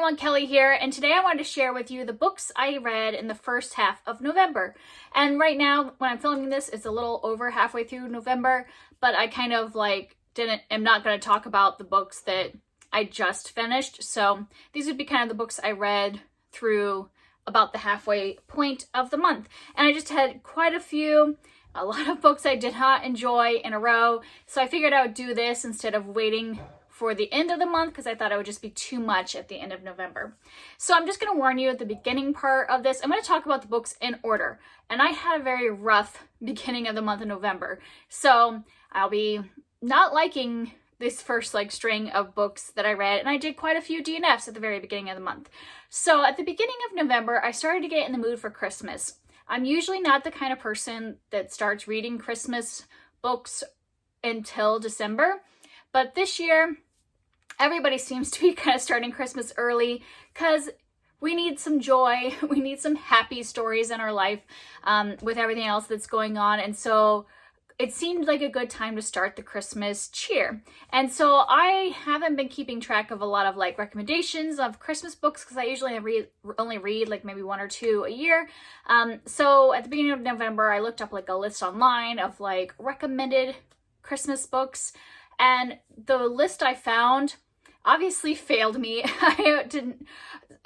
everyone, Kelly here, and today I wanted to share with you the books I read in the first half of November. And right now, when I'm filming this, it's a little over halfway through November, but I kind of am not going to talk about the books that I just finished. So these would be kind of the books I read through about the halfway point of the month. And I just had quite a lot of books I did not enjoy in a row. So I figured I would do this instead of waiting for the end of the month because I thought it would just be too much at the end of November. So I'm just going to warn you at the beginning part of this, I'm going to talk about the books in order. And I had a very rough beginning of the month of November. So I'll be not liking this first string of books that I read, and I did quite a few DNFs at the very beginning of the month. So at the beginning of November, I started to get in the mood for Christmas. I'm usually not the kind of person that starts reading Christmas books until December, but this year, everybody seems to be kind of starting Christmas early because we need some joy. We need some happy stories in our life with everything else that's going on. And so it seemed like a good time to start the Christmas cheer. And so I haven't been keeping track of a lot of recommendations of Christmas books because I usually only read maybe one or two a year. So at the beginning of November, I looked up a list online of recommended Christmas books. And the list I found obviously failed me.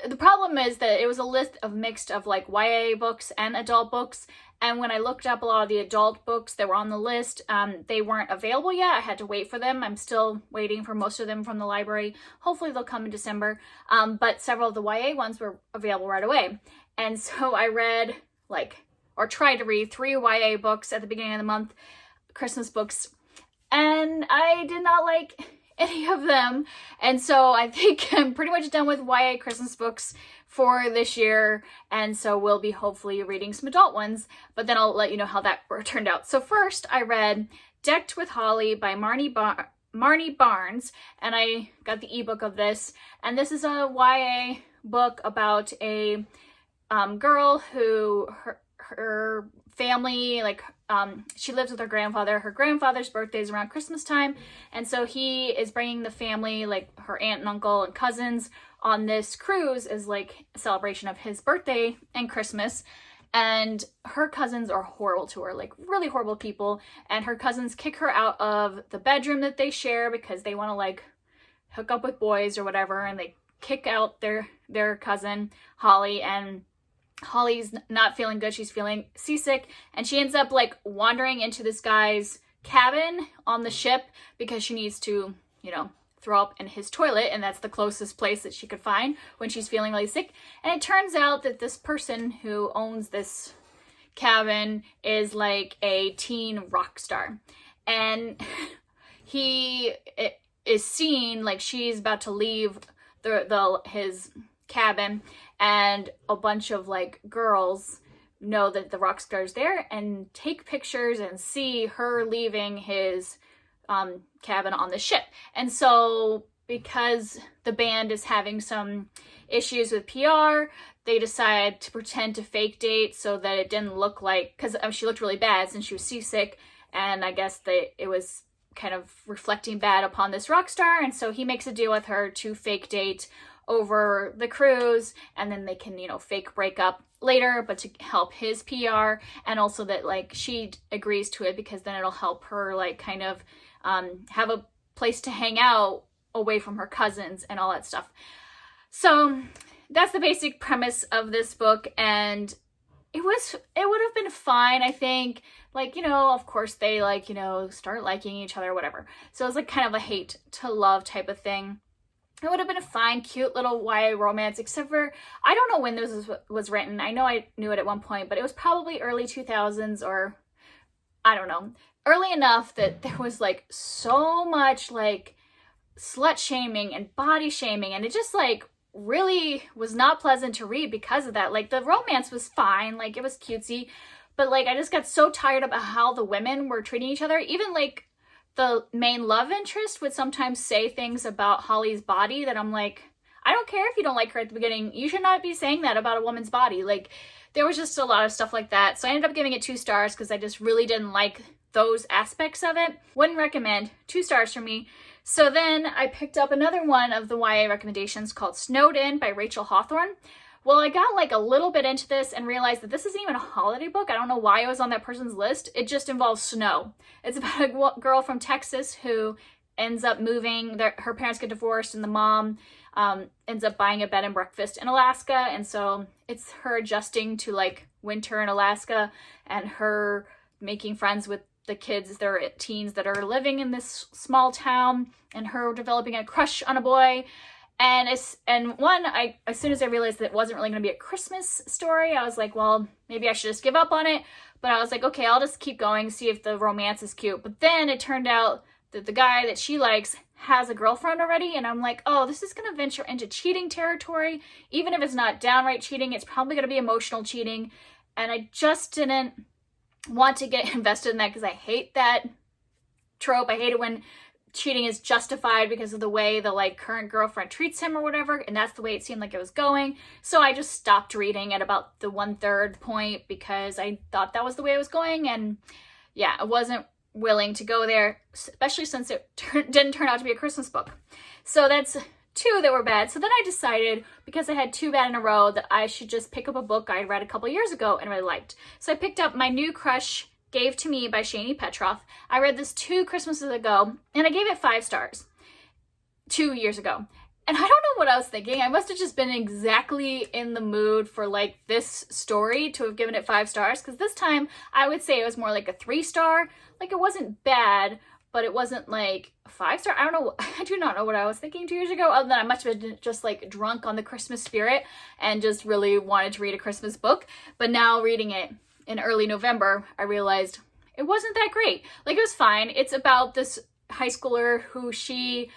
The problem is that it was a list of mixed of YA books and adult books. And when I looked up a lot of the adult books that were on the list, they weren't available yet. I had to wait for them. I'm still waiting for most of them from the library. Hopefully they'll come in December. But several of the YA ones were available right away. And so I read or tried to read 3 YA books at the beginning of the month, Christmas books. And I did not like any of them. And so I think I'm pretty much done with YA Christmas books for this year. And so we'll be hopefully reading some adult ones, but then I'll let you know how that turned out. So first I read Decked with Holly by Marni Barnes, and I got the ebook of this. And this is a YA book about a girl who her family, she lives with her grandfather. Her grandfather's birthday is around Christmas time, and so he is bringing the family, her aunt and uncle and cousins, on this cruise as a celebration of his birthday and Christmas. And her cousins are horrible to her, really horrible people, and her cousins kick her out of the bedroom that they share because they want to hook up with boys or whatever, and they kick out their cousin Holly, and Holly's not feeling good. She's feeling seasick, and she ends up wandering into this guy's cabin on the ship because she needs to, throw up in his toilet, and that's the closest place that she could find when she's feeling really sick. And it turns out that this person who owns this cabin is a teen rock star, and he is seen she's about to leave his cabin, and a bunch of girls know that the rock star's there and take pictures and see her leaving his cabin on the ship. And so because the band is having some issues with PR, they decide to pretend to fake date so that it didn't look because she looked really bad since she was seasick, and I guess it was kind of reflecting bad upon this rock star. And so he makes a deal with her to fake date over the cruise, and then they can fake break up later, but to help his PR, and also that she agrees to it because then it'll help her have a place to hang out away from her cousins and all that stuff. So that's the basic premise of this book, and it would have been fine, I think. Of course they start liking each other or whatever. So it was kind of a hate to love type of thing. It would have been a fine, cute little YA romance, except for, I don't know when this was written. I know I knew it at one point, but it was probably early 2000s, or I don't know, early enough that there was so much slut shaming and body shaming, and it just really was not pleasant to read because of that. The romance was fine, it was cutesy, but I just got so tired about how the women were treating each other. Even the main love interest would sometimes say things about Holly's body that I'm I don't care if you don't like her at the beginning. You should not be saying that about a woman's body. There was just a lot of stuff like that. So I ended up giving it 2 stars because I just really didn't like those aspects of it. Wouldn't recommend. 2 stars for me. So then I picked up another one of the YA recommendations called Snowed In by Rachel Hawthorne. Well, I got like a little bit into this and realized that this isn't even a holiday book. I don't know why it was on that person's list. It just involves snow. It's about a girl from Texas who ends up moving. Her parents get divorced and the mom ends up buying a bed and breakfast in Alaska. And so it's her adjusting to like winter in Alaska and her making friends with the kids, they're teens that are living in this small town, and her developing a crush on a boy. And as soon as I realized that it wasn't really going to be a Christmas story, I was like, well, maybe I should just give up on it. But I was like, okay, I'll just keep going, see if the romance is cute. But then it turned out that the guy that she likes has a girlfriend already, and I'm like, oh, this is going to venture into cheating territory. Even if it's not downright cheating, it's probably going to be emotional cheating. And I just didn't want to get invested in that because I hate that trope. I hate it when cheating is justified because of the way the like current girlfriend treats him or whatever, and that's the way it seemed like it was going. So I just stopped reading at about the 1/3 point because I thought that was the way it was going, and yeah, I wasn't willing to go there, especially since it didn't turn out to be a Christmas book. So that's two that were bad. So then I decided, because I had two bad in a row, that I should just pick up a book I read a couple years ago and really liked. So I picked up My New Crush Gave to Me by Shani Petroff. I read this 2 Christmases ago, and I gave it 5 stars 2 years ago. And I don't know what I was thinking. I must have just been exactly in the mood for like this story to have given it 5 stars, because this time I would say it was more like a 3-star. Like, it wasn't bad, but it wasn't like a 5-star. I don't know. I do not know what I was thinking 2 years ago, other than I must have been just like drunk on the Christmas spirit and just really wanted to read a Christmas book. But now reading it in early November, I realized it wasn't that great. Like, it was fine. It's about this high schooler who she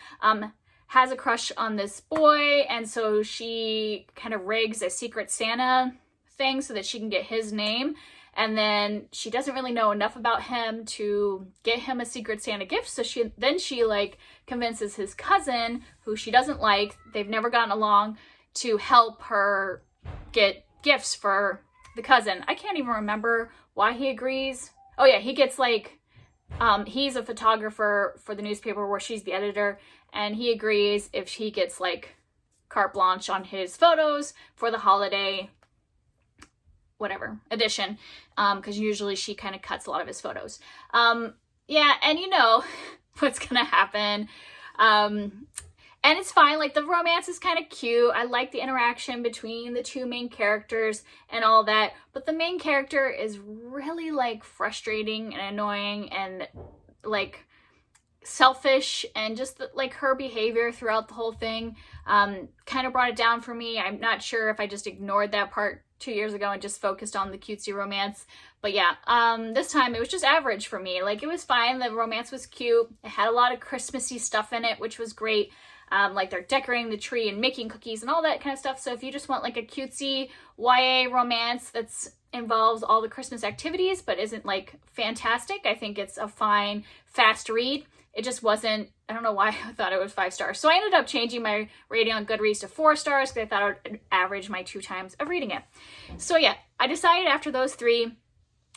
has a crush on this boy, and so she kind of rigs a Secret Santa thing so that she can get his name. And then she doesn't really know enough about him to get him a Secret Santa gift. So she like convinces his cousin, who she doesn't like, they've never gotten along, to help her get gifts for the cousin. I can't even remember why he agrees. Oh yeah, he gets like, he's a photographer for the newspaper where she's the editor, and he agrees if he gets like carte blanche on his photos for the holiday whatever edition, because usually she kind of cuts a lot of his photos. Yeah, and you know what's gonna happen. And it's fine, like the romance is kind of cute. I like the interaction between the two main characters and all that, but the main character is really like frustrating and annoying and like selfish, and just like her behavior throughout the whole thing kind of brought it down for me. I'm not sure if I just ignored that part 2 years ago and just focused on the cutesy romance. But yeah, this time it was just average for me. Like, it was fine. The romance was cute. It had a lot of Christmassy stuff in it, which was great. Like, they're decorating the tree and making cookies and all that kind of stuff. So if you just want like a cutesy YA romance that's involves all the Christmas activities but isn't like fantastic, I think it's a fine, fast read. It just wasn't, I don't know why I thought it was 5 stars. So I ended up changing my rating on Goodreads to 4 stars because I thought I would average my 2 times of reading it. So yeah, I decided after those 3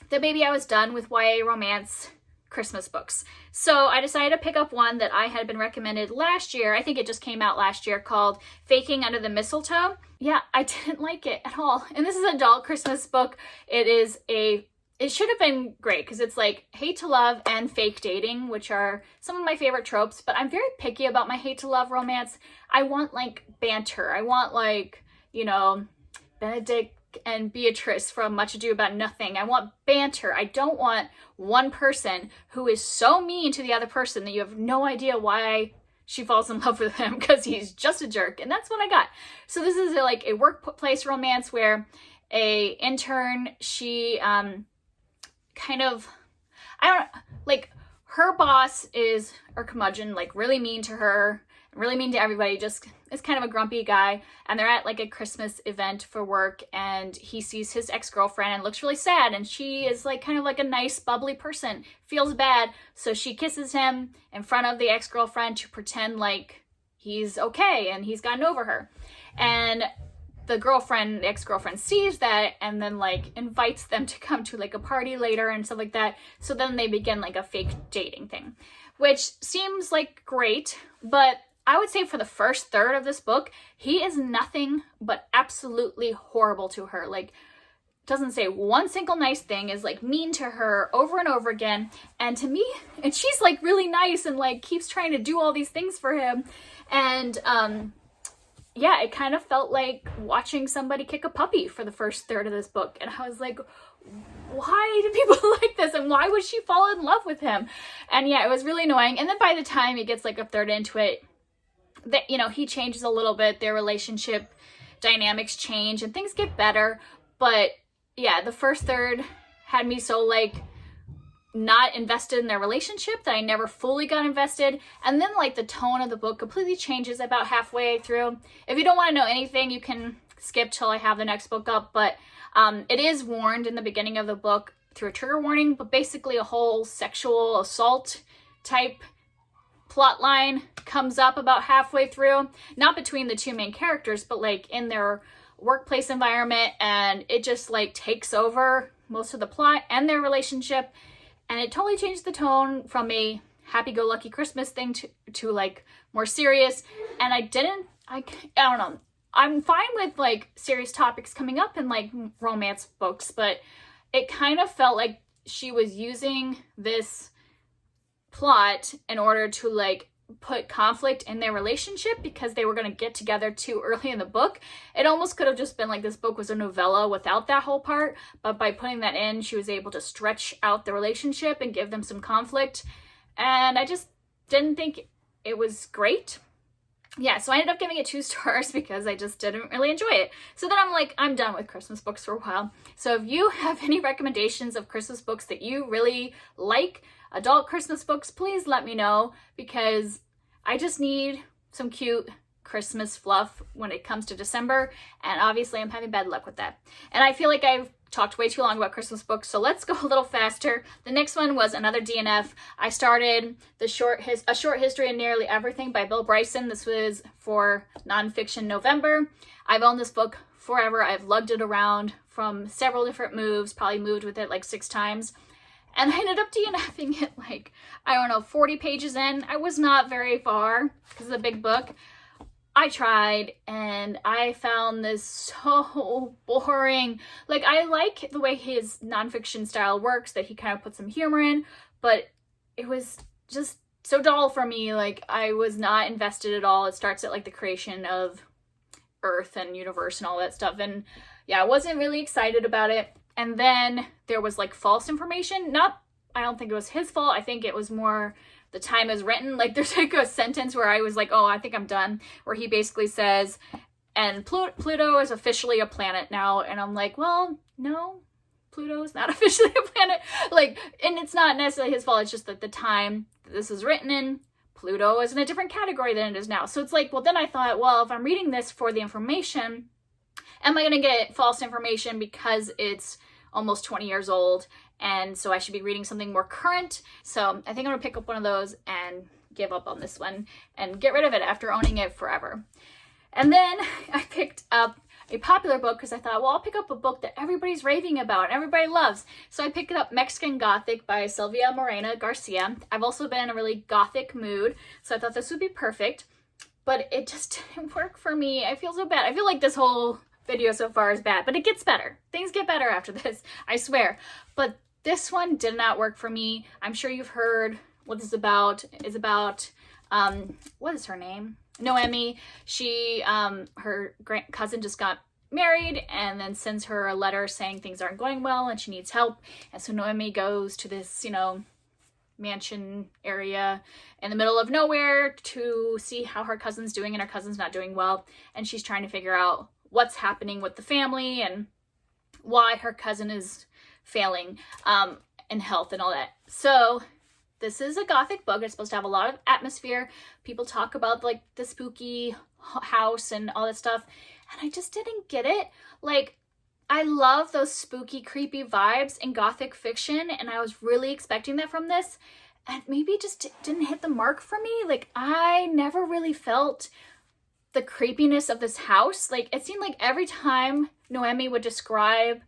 that maybe I was done with YA romance Christmas books. So I decided to pick up one that I had been recommended last year. I think it just came out last year, called Faking Under the Mistletoe. Yeah, I didn't like it at all. And this is an adult Christmas book. It should have been great because it's like hate to love and fake dating, which are some of my favorite tropes, but I'm very picky about my hate to love romance. I want like banter. I want like, you know, Benedict and Beatrice from Much Ado About Nothing. I want banter. I don't want one person who is so mean to the other person that you have no idea why she falls in love with him because he's just a jerk. And that's what I got. So this is like a workplace romance where a intern, she kind of, her boss is a curmudgeon, like really mean to her, really mean to everybody, just is kind of a grumpy guy, and they're at like a Christmas event for work, and he sees his ex-girlfriend and looks really sad, and she is like kind of like a nice, bubbly person, feels bad, so she kisses him in front of the ex-girlfriend to pretend like he's okay and he's gotten over her. And the ex-girlfriend sees that and then like invites them to come to like a party later and stuff like that. So then they begin like a fake dating thing. which seems like great, but I would say for the first third of this book, he is nothing but absolutely horrible to her. Like, doesn't say one single nice thing, is like mean to her over and over again. And to me, and she's like really nice and like keeps trying to do all these things for him. And yeah, it kind of felt like watching somebody kick a puppy for the first third of this book. And I was like, why do people like this? And why would she fall in love with him? And yeah, it was really annoying. And then by the time it gets like a third into it, that, you know, he changes a little bit, their relationship dynamics change and things get better. But yeah, the first third had me so like not invested in their relationship that I never fully got invested. And then like the tone of the book completely changes about halfway through. If you don't want to know anything, you can skip till I have the next book up. But it is warned in the beginning of the book through a trigger warning, but basically a whole sexual assault type plot line comes up about halfway through. Not between the two main characters, but like in their workplace environment, and it just like takes over most of the plot and their relationship, and it totally changed the tone from a happy-go-lucky Christmas thing to like more serious. And I don't know, I'm fine with like serious topics coming up in like romance books, but it kind of felt like she was using this plot in order to like put conflict in their relationship because they were going to get together too early in the book. It almost could have just been like this book was a novella without that whole part, but by putting that in, she was able to stretch out the relationship and give them some conflict. And I just didn't think it was great. Yeah, so I ended up giving it 2 stars because I just didn't really enjoy it. So then I'm like, I'm done with Christmas books for a while. So if you have any recommendations of Christmas books that you really like, adult Christmas books, please let me know, because I just need some cute Christmas fluff when it comes to December, and obviously I'm having bad luck with that. And I feel like I've talked way too long about Christmas books, so let's go a little faster. The next one was another DNF. I started A Short History of Nearly Everything by Bryson. This was for nonfiction November. I've owned this book forever. I've lugged it around from several different moves, probably moved with it like 6 times. And I ended up DNFing it like, I don't know, 40 pages in. I was not very far because it's a big book. I tried and I found this so boring. Like, I like the way his nonfiction style works, that he kind of puts some humor in, but it was just so dull for me. Like, I was not invested at all. It starts at like the creation of Earth and universe and all that stuff. And yeah, I wasn't really excited about it. And then there was like false information. I don't think it was his fault. I think it was more the time it was written. Like, there's like a sentence where I was like, oh, I think I'm done, where he basically says, and Pluto is officially a planet now. And I'm like, well, no, Pluto is not officially a planet. Like, and it's not necessarily his fault. It's just that the time that this is written in, Pluto is in a different category than it is now. So it's like, well, then I thought, well, if I'm reading this for the information, am I going to get false information because it's almost 20 years old, and so I should be reading something more current? So I think I'm gonna pick up one of those and give up on this one and get rid of it after owning it forever. And then I picked up a popular book because I thought, well, I'll pick up a book that everybody's raving about and everybody loves. So I picked up Mexican Gothic by Silvia Moreno-Garcia. I've also been in a really gothic mood, so I thought this would be perfect, but it just didn't work for me. I feel so bad. I feel like this whole video so far is bad, but it gets better. Things get better after this, I swear. But this one did not work for me. I'm sure you've heard what this is about. It's about, what is her name? Noemi. She, her cousin just got married and then sends her a letter saying things aren't going well and she needs help. And so Noemi goes to this, mansion area in the middle of nowhere to see how her cousin's doing, and her cousin's not doing well. And she's trying to figure out what's happening with the family and why her cousin is failing in health and all that. So this is a gothic book. It's supposed to have a lot of atmosphere. People talk about like the spooky house and all that stuff, and I just didn't get it. Like, I love those spooky, creepy vibes in gothic fiction, and I was really expecting that from this, and maybe it just didn't hit the mark for me. Like, I never really felt the creepiness of this house. Like, it seemed like every time Noemi would describe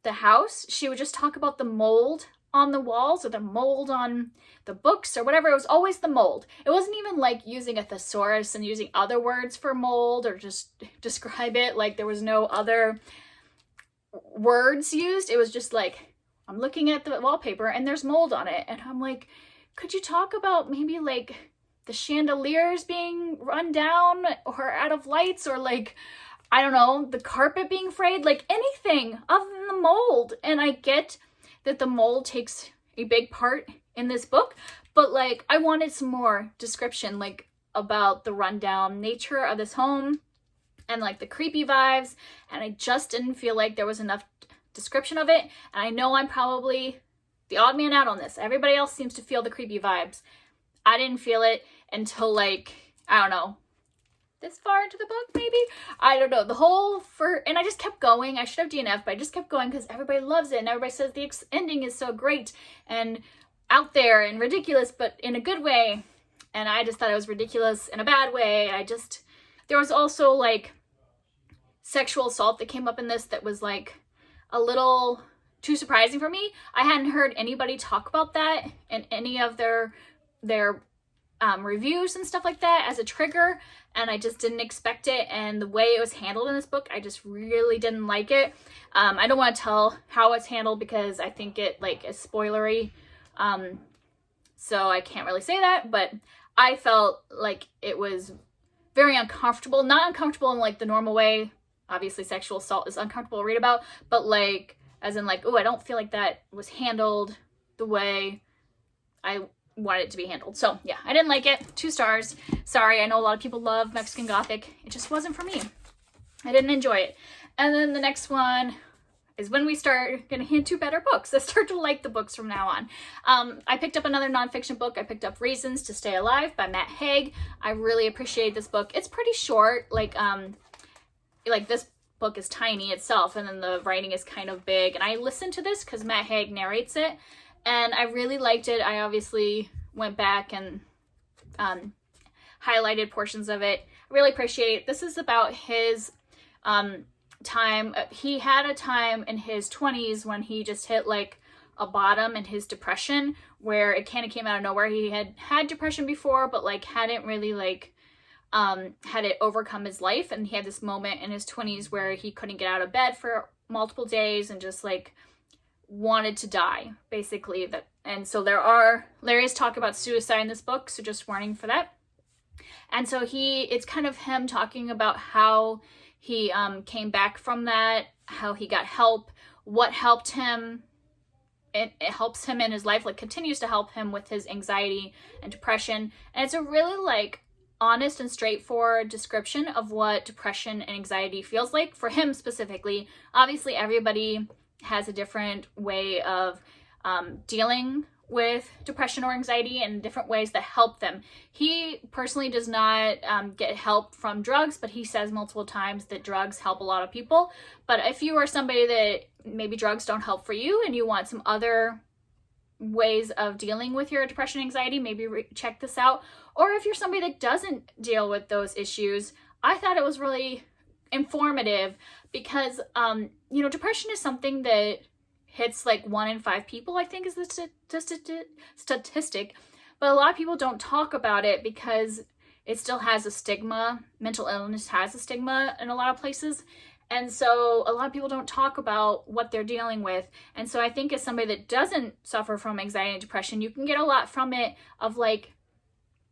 the house, she would just talk about the mold on the walls or the mold on the books or whatever. It was always the mold. It wasn't even like using a thesaurus and using other words for mold or just describe it. Like there was no other words used. It was just like, I'm looking at the wallpaper and there's mold on it. And I'm like, could you talk about maybe like the chandeliers being run down or out of lights, or like, I don't know, the carpet being frayed, like anything other than the mold. And I get that the mold takes a big part in this book, but like I wanted some more description, like about the rundown nature of this home and like the creepy vibes, and I just didn't feel like there was enough description of it. And I know I'm probably the odd man out on this. Everybody else seems to feel the creepy vibes. I didn't feel it until like, I don't know, this far into the book maybe? I don't know. And I just kept going. I should have DNF, but I just kept going because everybody loves it and everybody says the ending is so great and out there and ridiculous, but in a good way. And I just thought it was ridiculous in a bad way. There was also like sexual assault that came up in this that was like a little too surprising for me. I hadn't heard anybody talk about that in any of their reviews and stuff like that as a trigger, and I just didn't expect it. And the way it was handled in this book, I just really didn't like it. I don't want to tell how it's handled because I think it like is spoilery, so I can't really say that, but I felt like it was very uncomfortable. Not uncomfortable in like the normal way. Obviously sexual assault is uncomfortable to read about, but like as in like, oh, I don't feel like that was handled the way I want it to be handled. So yeah, I didn't like it. 2 stars. Sorry, I know a lot of people love Mexican Gothic. It just wasn't for me. I didn't enjoy it. And then the next one is when we start getting into better books. I start to like the books from now on. I picked up another nonfiction book. I picked up Reasons to Stay Alive by Haig. I really appreciate this book. It's pretty short. Like this book is tiny itself, and then the writing is kind of big. And I listened to this because Haig narrates it, and I really liked it. I obviously went back and highlighted portions of it. I really appreciate it. This is about his time. He had a time in his 20s when he just hit like a bottom in his depression, where it kind of came out of nowhere. He had depression before, but like hadn't really like had it overcome his life. And he had this moment in his 20s where he couldn't get out of bed for multiple days and just like wanted to die, basically. And so there is talk about suicide in this book, so just warning for that. And so it's kind of him talking about how he came back from that, how he got help, what helped him. It helps him in his life, like continues to help him with his anxiety and depression. And it's a really like honest and straightforward description of what depression and anxiety feels like for him specifically. Obviously, everybody has a different way of dealing with depression or anxiety and different ways that help them. He personally does not get help from drugs, but he says multiple times that drugs help a lot of people. But if you are somebody that maybe drugs don't help for you and you want some other ways of dealing with your depression and anxiety, maybe check this out. Or if you're somebody that doesn't deal with those issues, I thought it was really informative because, depression is something that hits like 1 in 5 people, I think is the statistic. But a lot of people don't talk about it because it still has a stigma. Mental illness has a stigma in a lot of places. And so a lot of people don't talk about what they're dealing with. And so I think as somebody that doesn't suffer from anxiety and depression, you can get a lot from it of like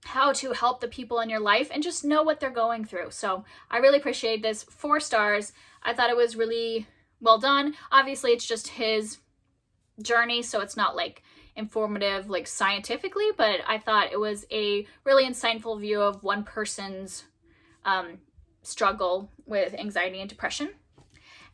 how to help the people in your life and just know what they're going through. So I really appreciate this. 4 stars. I thought it was really well done. Obviously, it's just his journey, so it's not like informative like scientifically, but I thought it was a really insightful view of one person's struggle with anxiety and depression.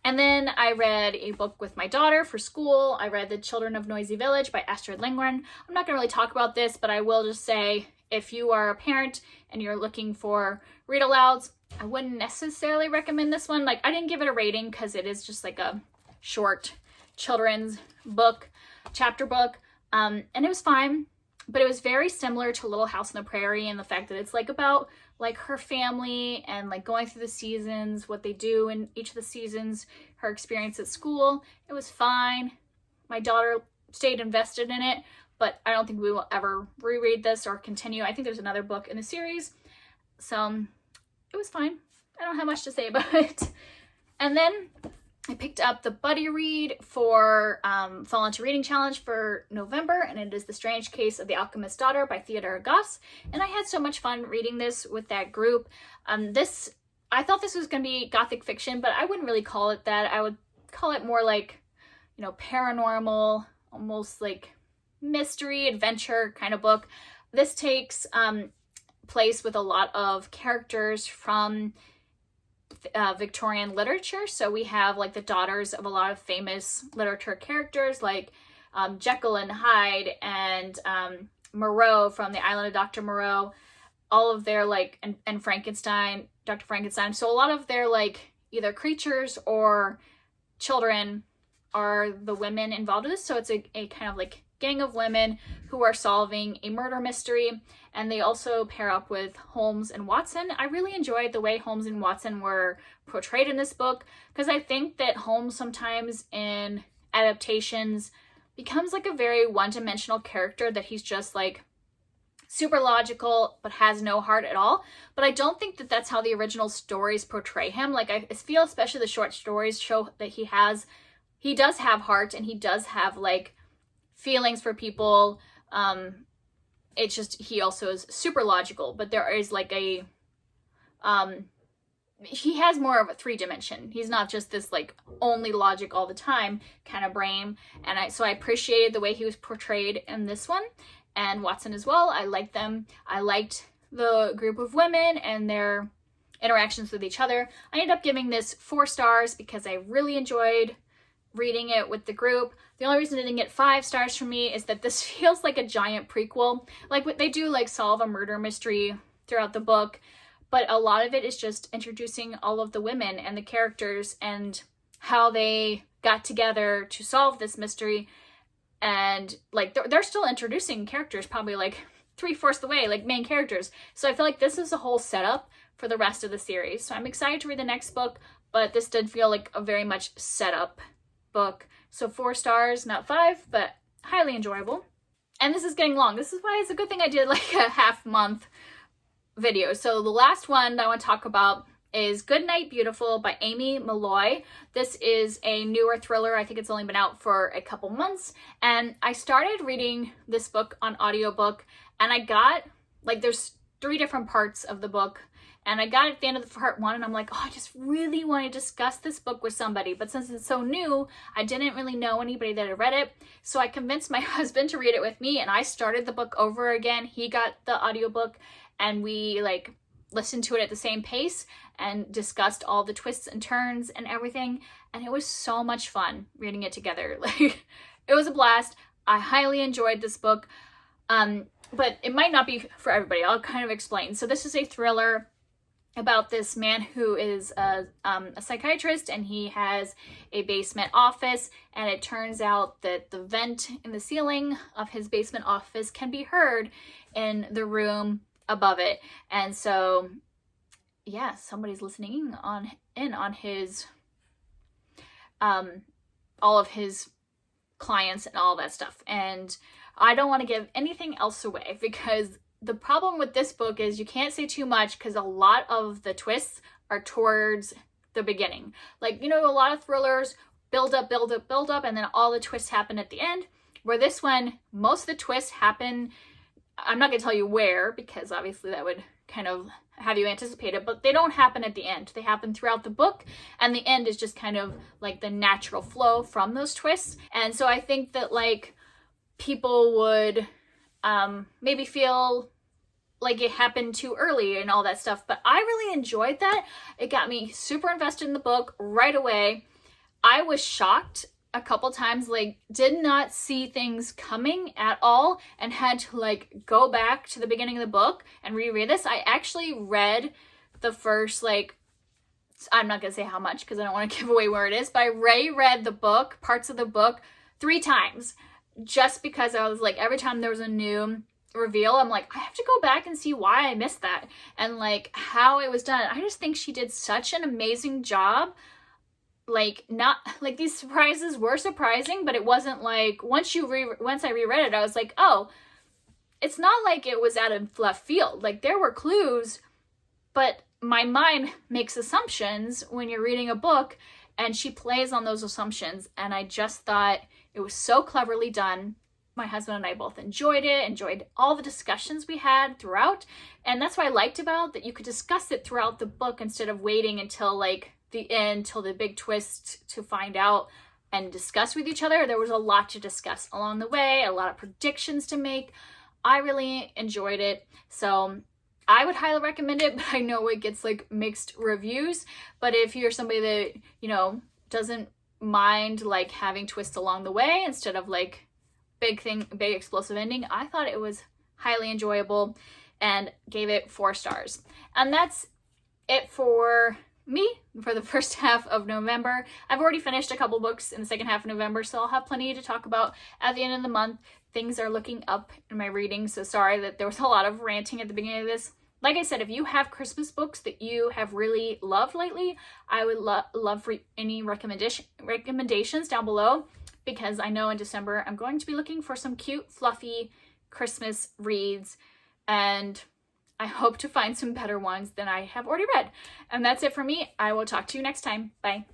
And then I read a book with my daughter for school. I read The Children of Noisy Village by Astrid Lindgren. I'm not going to really talk about this, but I will just say if you are a parent and you're looking for read alouds, I wouldn't necessarily recommend this one. Like, I didn't give it a rating because it is just like a short children's book, chapter book, and it was fine, but it was very similar to Little House on the Prairie and the fact that it's like about like her family and like going through the seasons, what they do in each of the seasons, her experience at school. It was fine. My daughter stayed invested in it, but I don't think we will ever reread this or continue. I think there's another book in the series. So it was fine. I don't have much to say about it. And then I picked up the buddy read for Fall Into Reading Challenge for November, and it is The Strange Case of the Alchemist's Daughter by Theodora Goss. And I had so much fun reading this with that group. I thought this was going to be Gothic fiction, but I wouldn't really call it that. I would call it more like, you know, paranormal, almost like mystery, adventure kind of book. This takes place with a lot of characters from Victorian literature. So we have like the daughters of a lot of famous literature characters like Jekyll and Hyde and Moreau from the Island of Dr. Moreau. All of their like, and Frankenstein, Dr. Frankenstein. So a lot of their like either creatures or children are the women involved in this. So it's a kind of like gang of women who are solving a murder mystery, and they also pair up with Holmes and Watson. I really enjoyed the way Holmes and Watson were portrayed in this book, because I think that Holmes sometimes in adaptations becomes like a very one-dimensional character, that he's just like super logical but has no heart at all. But I don't think that that's how the original stories portray him. Like I feel especially the short stories show that he does have heart, and he does have like feelings for people. It's just he also is super logical, but there is like a he has more of a 3-dimension. He's not just this like only logic all the time kind of brain. And so I appreciated the way he was portrayed in this one, and Watson as well. I liked them. I liked the group of women and their interactions with each other. I ended up giving this 4 stars because I really enjoyed reading it with the group. The only reason it didn't get 5 stars from me is that this feels like a giant prequel. Like what they do, like solve a murder mystery throughout the book, but a lot of it is just introducing all of the women and the characters and how they got together to solve this mystery. And like they're still introducing characters probably like 3/4 the way, like main characters. So I feel like this is a whole setup for the rest of the series. So I'm excited to read the next book, but this did feel like a very much setup book. So 4 stars, not 5, but highly enjoyable. And this is getting long. This is why it's a good thing I did like a half-month video. So the last one that I want to talk about is Goodnight Beautiful by Molloy. This is a newer thriller. I think it's only been out for a couple months. And I started reading this book on audiobook, and I got, like, there's 3 different parts of the book. And I got at the end of the part 1, and I'm like, oh, I just really want to discuss this book with somebody. But since it's so new, I didn't really know anybody that had read it. So I convinced my husband to read it with me, and I started the book over again. He got the audiobook, and we like listened to it at the same pace and discussed all the twists and turns and everything. And it was so much fun reading it together. Like, it was a blast. I highly enjoyed this book. But it might not be for everybody. I'll kind of explain. So this is a thriller about this man who is a psychiatrist, and he has a basement office, and it turns out that the vent in the ceiling of his basement office can be heard in the room above it. And so, yeah, somebody's listening in on his all of his clients and all that stuff. And I don't want to give anything else away, because the problem with this book is you can't say too much, because a lot of the twists are towards the beginning. Like, you know, a lot of thrillers build up, build up, build up, and then all the twists happen at the end. Where this one, most of the twists happen, I'm not going to tell you where, because obviously that would kind of have you anticipate it, but they don't happen at the end. They happen throughout the book, and the end is just kind of like the natural flow from those twists. And so I think that like people would maybe feel like it happened too early and all that stuff, but I really enjoyed that. It got me super invested in the book right away. I was shocked a couple times, like did not see things coming at all, and had to like go back to the beginning of the book and reread this. I actually read the first, like, I'm not gonna say how much because I don't want to give away where it is, but I reread the book, parts of the book, 3 times, just because I was like, every time there was a new reveal, I'm like, I have to go back and see why I missed that and like how it was done. I just think she did such an amazing job like, not like these surprises were surprising, but it wasn't like once I reread it, I was like, oh, it's not like it was out of left field. Like, there were clues, but my mind makes assumptions when you're reading a book, and she plays on those assumptions. And I just thought it was so cleverly done. My husband and I both enjoyed it, enjoyed all the discussions we had throughout. And that's what I liked about that you could discuss it throughout the book instead of waiting until like the end, till the big twist to find out and discuss with each other. There was a lot to discuss along the way, a lot of predictions to make. I really enjoyed it. So I would highly recommend it, but I know it gets like mixed reviews. But if you're somebody that, you know, doesn't mind like having twists along the way instead of like big explosive ending, I thought it was highly enjoyable and gave it 4 stars. And that's it for me for the first half of November. I've already finished a couple books in the second half of November, so I'll have plenty to talk about at the end of the month. Things are looking up in my reading, so sorry that there was a lot of ranting at the beginning of this. Like I said, if you have Christmas books that you have really loved lately, I would love for any recommendations down below, because I know in December I'm going to be looking for some cute, fluffy Christmas reads, and I hope to find some better ones than I have already read. And that's it for me. I will talk to you next time. Bye.